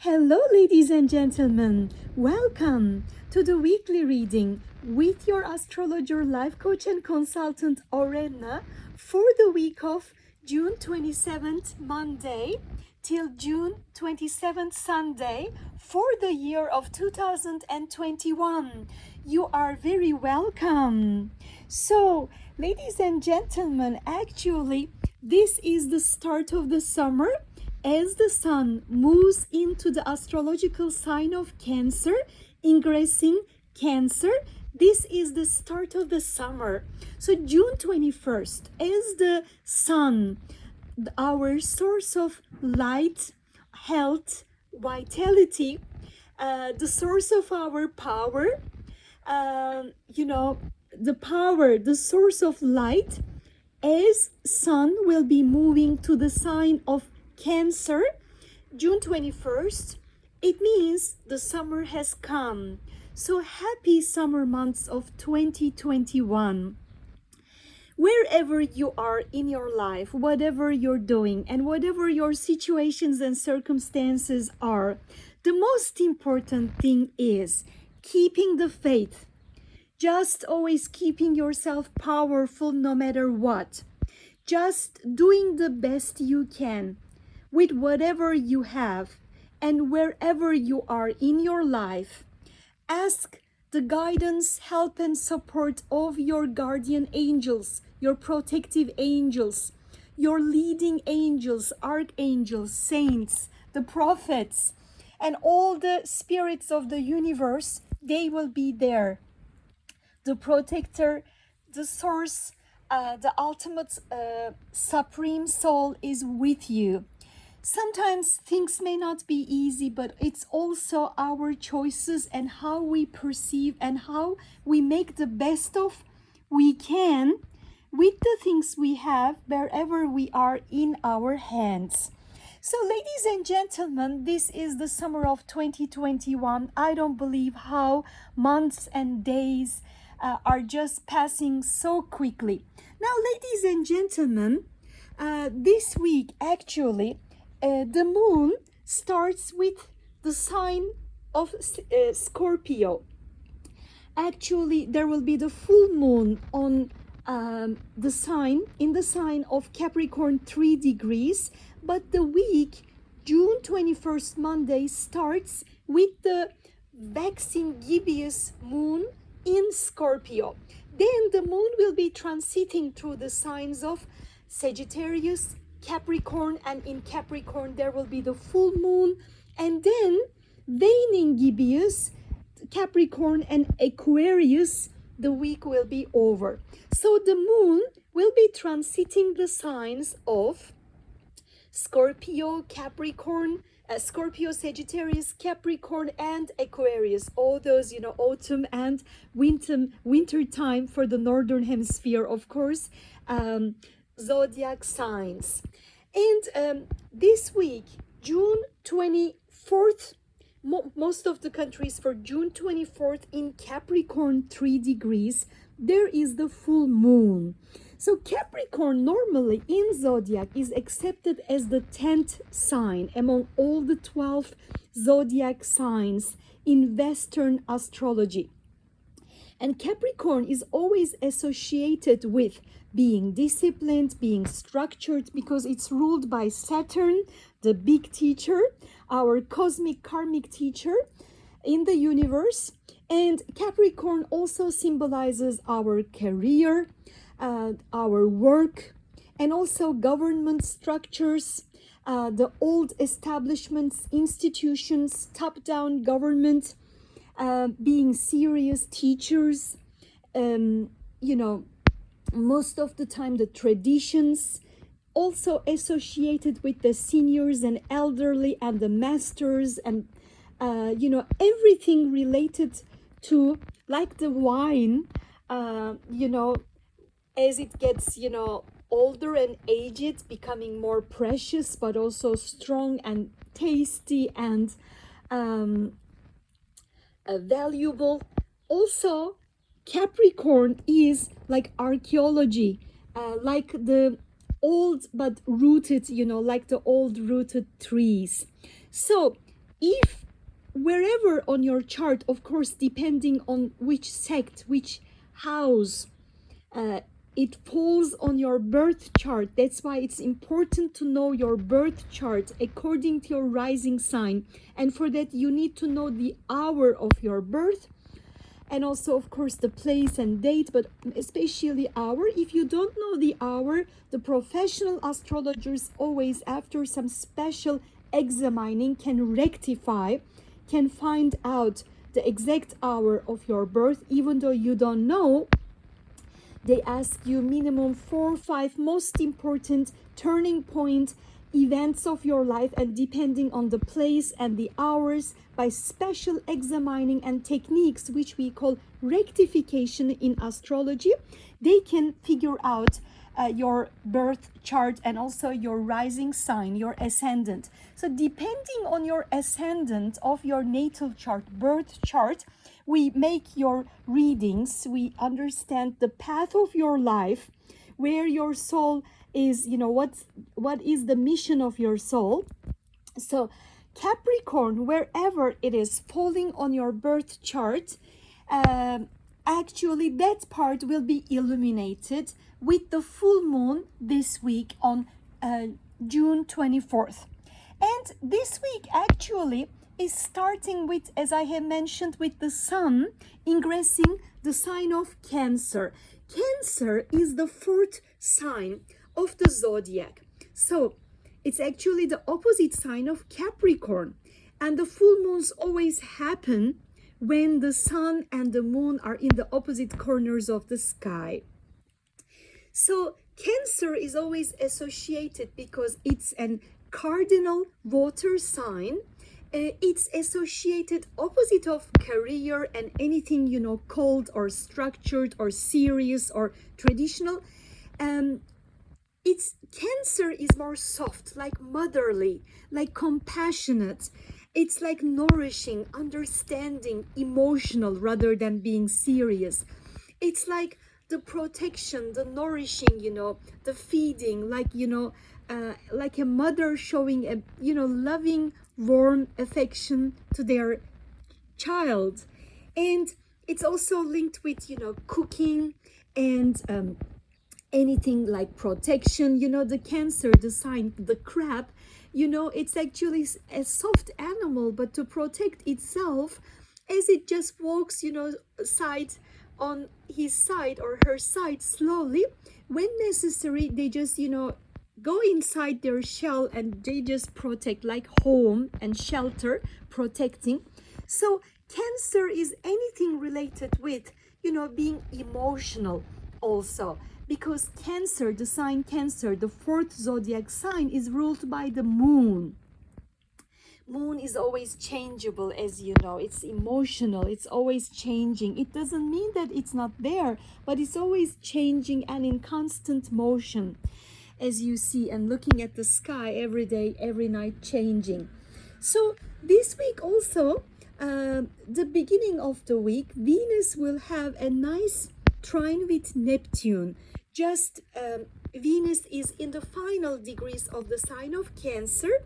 Hello, ladies and gentlemen. Welcome to the weekly reading with your astrologer, life coach, and consultant, Orenna, for the week of June 27th, Monday, till June 27th, Sunday, for the year of 2021. You are very welcome. So, ladies and gentlemen, actually, this is the start of the summer as the sun moves into the astrological sign of Cancer, ingressing Cancer. This is the start of the summer. So June 21st, as the sun, our source of light, health, vitality, the source of our power, the power, the source of light, as sun will be moving to the sign of Cancer, June 21st, it means the summer has come. So happy summer months of 2021. Wherever you are in your life, whatever you're doing, and whatever your situations and circumstances are, the most important thing is keeping the faith. Just always keeping yourself powerful no matter what. Just doing the best you can with whatever you have and wherever you are in your life. Ask the guidance, help, and support of your guardian angels, your protective angels, your leading angels, archangels, saints, the prophets, and all the spirits of the universe. They will be there. The protector, the source, the ultimate supreme soul is with you. Sometimes things may not be easy, but it's also our choices and how we perceive and how we make the best of we can with the things we have wherever we are in our hands. So, ladies and gentlemen, this is the summer of 2021. I don't believe how months and days are just passing so quickly. Now, ladies and gentlemen, this week actually, the moon starts with the sign of Scorpio. Actually, there will be the full moon on in the sign of Capricorn 3 degrees, but the week, June 21st, Monday, starts with the waxing gibbous moon in Scorpio. Then the moon will be transiting through the signs of Sagittarius, Capricorn, and in Capricorn there will be the full moon, and then waning gibbous, Capricorn, and Aquarius, the week will be over. So the moon will be transiting the signs of Scorpio, Capricorn, Scorpio, Sagittarius, Capricorn, and Aquarius. All those, autumn and winter time for the northern hemisphere, of course, zodiac signs. And this week, June 24th, most of the countries for June 24th in Capricorn 3 degrees, there is the full moon. So Capricorn normally in zodiac is accepted as the 10th sign among all the 12 zodiac signs in Western astrology. And Capricorn is always associated with being disciplined, being structured, because it's ruled by Saturn, the big teacher, our cosmic karmic teacher in the universe. And Capricorn also symbolizes our career, our work, and also government structures, the old establishments, institutions, top-down government, being serious teachers, most of the time the traditions, also associated with the seniors and elderly and the masters, and everything related to, like the wine, as it gets older and aged, becoming more precious but also strong and tasty and valuable. Also, Capricorn is like archaeology, like the old but rooted, like the old rooted trees. So if wherever on your chart, of course, depending on which sect, which house it falls on your birth chart. That's why it's important to know your birth chart according to your rising sign. And for that, you need to know the hour of your birth, and also, of course, the place and date, but especially hour. If you don't know the hour, the professional astrologers always, after some special examining, can rectify, can find out the exact hour of your birth. Even though you don't know, they ask you minimum 4 or 5 most important turning point events of your life, and depending on the place and the hours, by special examining and techniques which we call rectification in astrology, they can figure out your birth chart and also your rising sign, your ascendant. So depending on your ascendant of your natal chart, birth chart, we make your readings, we understand the path of your life, where your soul is, what is the mission of your soul. So Capricorn, wherever it is falling on your birth chart, actually that part will be illuminated with the full moon this week on June 24th. And this week actually is starting with, as I have mentioned, with the sun ingressing the sign of Cancer. Cancer is the 4th sign of the zodiac. So it's actually the opposite sign of Capricorn. And the full moons always happen when the sun and the moon are in the opposite corners of the sky. So Cancer is always associated, because it's an cardinal water sign. It's associated opposite of career and anything, cold or structured or serious or traditional. It's Cancer is more soft, like motherly, like compassionate. It's like nourishing, understanding, emotional rather than being serious. It's like the protection, the nourishing, the feeding, like a mother showing a, loving, warm affection to their child. And it's also linked with, cooking and anything like protection. The Cancer, the sign, the crab, it's actually a soft animal, but to protect itself, as it just walks, side on his side or her side slowly, when necessary, they just, go inside their shell and they just protect, like home and shelter, protecting. So Cancer is anything related with, being emotional also, because Cancer, the sign Cancer, the 4th zodiac sign, is ruled by the moon. Moon is always changeable, as you know. It's emotional, it's always changing. It doesn't mean that it's not there, but it's always changing and in constant motion, as you see, and looking at the sky every day, every night, changing. So this week also, the beginning of the week, Venus will have a nice trine with Neptune. Just Venus is in the final degrees of the sign of Cancer.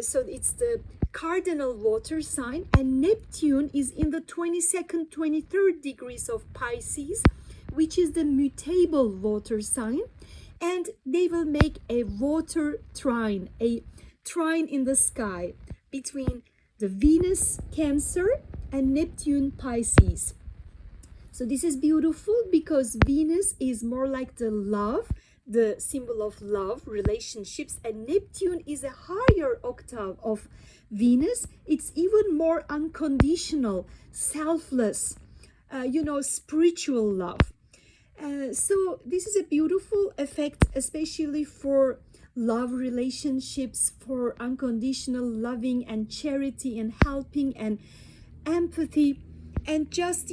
So it's the cardinal water sign, and Neptune is in the 22nd, 23rd degrees of Pisces, which is the mutable water sign. And they will make a water trine, a trine in the sky between the Venus Cancer and Neptune Pisces. So this is beautiful, because Venus is more like the love, the symbol of love, relationships, and Neptune is a higher octave of Venus. It's even more unconditional, selfless, spiritual love. So this is a beautiful effect, especially for love relationships, for unconditional loving and charity and helping and empathy, and just,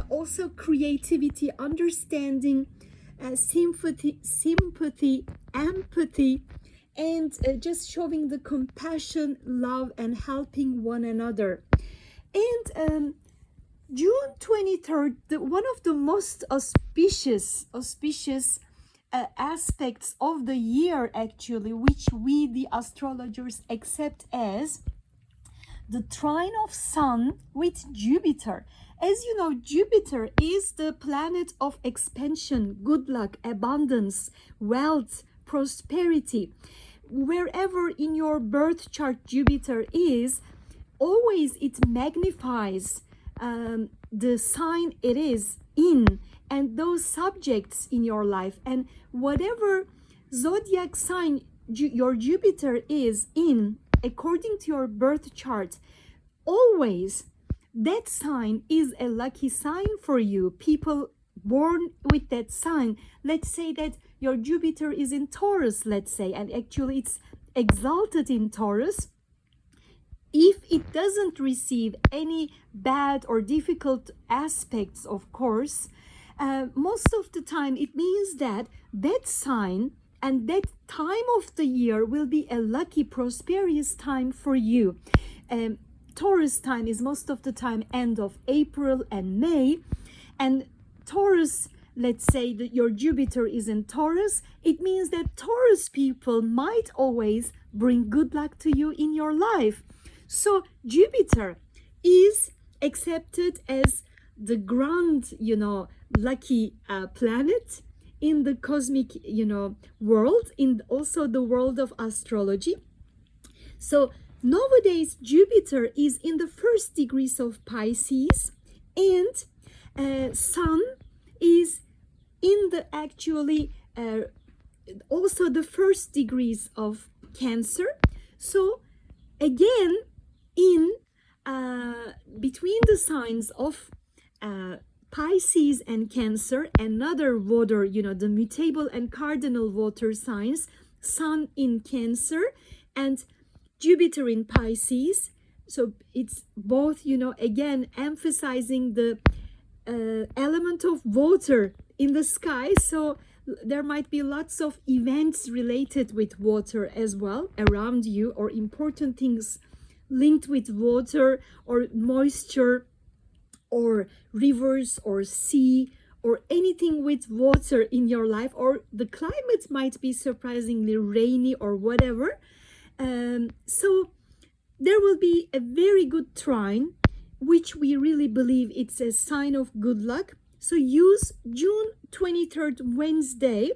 also creativity, understanding, sympathy, empathy, and just showing the compassion, love, and helping one another. And June 23rd, one of the most auspicious aspects of the year, actually, which we, the astrologers, accept as the trine of Sun with Jupiter. As you know, Jupiter is the planet of expansion, good luck, abundance, wealth, prosperity. Wherever in your birth chart Jupiter is, always it magnifies the sign it is in and those subjects in your life. And whatever zodiac sign your Jupiter is in, according to your birth chart, always that sign is a lucky sign for you. People born with that sign, let's say that your Jupiter is in Taurus, let's say, and actually it's exalted in Taurus. If it doesn't receive any bad or difficult aspects, of course, most of the time it means that that sign and that time of the year will be a lucky, prosperous time for you. Taurus time is most of the time end of April and May, and Taurus, let's say that your Jupiter is in Taurus, it means that Taurus people might always bring good luck to you in your life. So Jupiter is accepted as the grand, lucky planet in the cosmic, world, in also the world of astrology. So nowadays, Jupiter is in the first degrees of Pisces, and Sun is in the actually also the first degrees of Cancer. So again, in between the signs of Pisces and Cancer, another water, the mutable and cardinal water signs, Sun in Cancer and Jupiter in Pisces. So it's both, again, emphasizing the element of water in the sky. So there might be lots of events related with water as well around you, or important things linked with water or moisture or rivers or sea or anything with water in your life, or the climate might be surprisingly rainy or whatever. So there will be a very good trine, which we really believe it's a sign of good luck. So use June 23rd, Wednesday,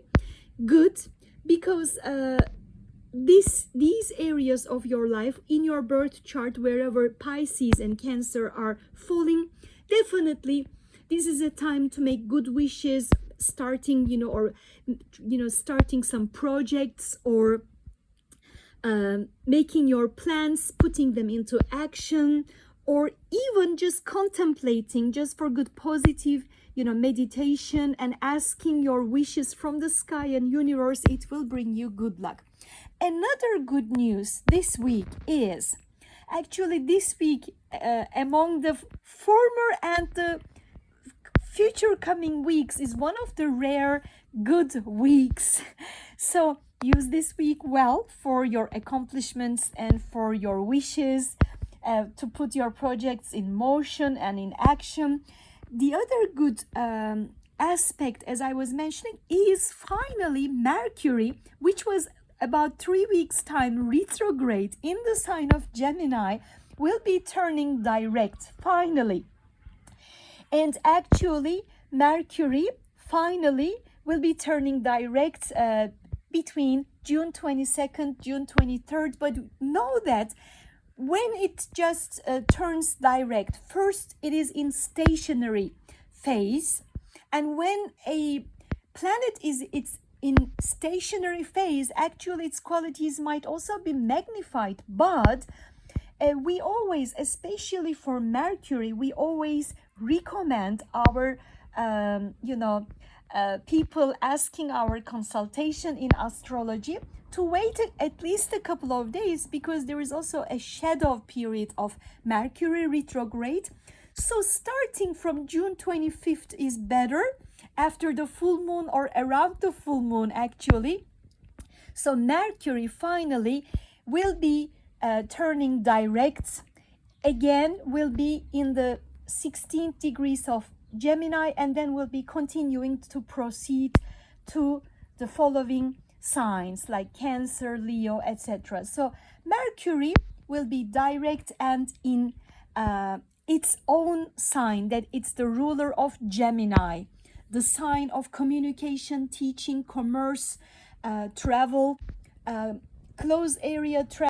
good, because these areas of your life in your birth chart, wherever Pisces and Cancer are falling, definitely this is a time to make good wishes, starting, starting some projects, or making your plans, putting them into action, or even just contemplating, just for good positive, meditation and asking your wishes from the sky and universe. It will bring you good luck. Another good news this week is, actually this week, among the former and the future coming weeks, is one of the rare good weeks. So use this week well for your accomplishments and for your wishes, to put your projects in motion and in action. The other good aspect, as I was mentioning, is finally Mercury, which was about 3 weeks time retrograde in the sign of Gemini, will be turning direct finally. And actually Mercury finally will be turning direct between June 22nd, June 23rd. But know that when it just turns direct, first it is in stationary phase, and when a planet it's in stationary phase, actually its qualities might also be magnified. But we always, especially for Mercury, we always recommend our people asking our consultation in astrology to wait at least a couple of days, because there is also a shadow period of Mercury retrograde. So starting from June 25th is better, after the full moon or around the full moon actually. So Mercury finally will be turning direct again, will be in the 16th degrees of Gemini, and then will be continuing to proceed to the following signs like Cancer, Leo, etc. So Mercury will be direct and in its own sign, that it's the ruler of Gemini, the sign of communication, teaching, commerce, travel, close area travel.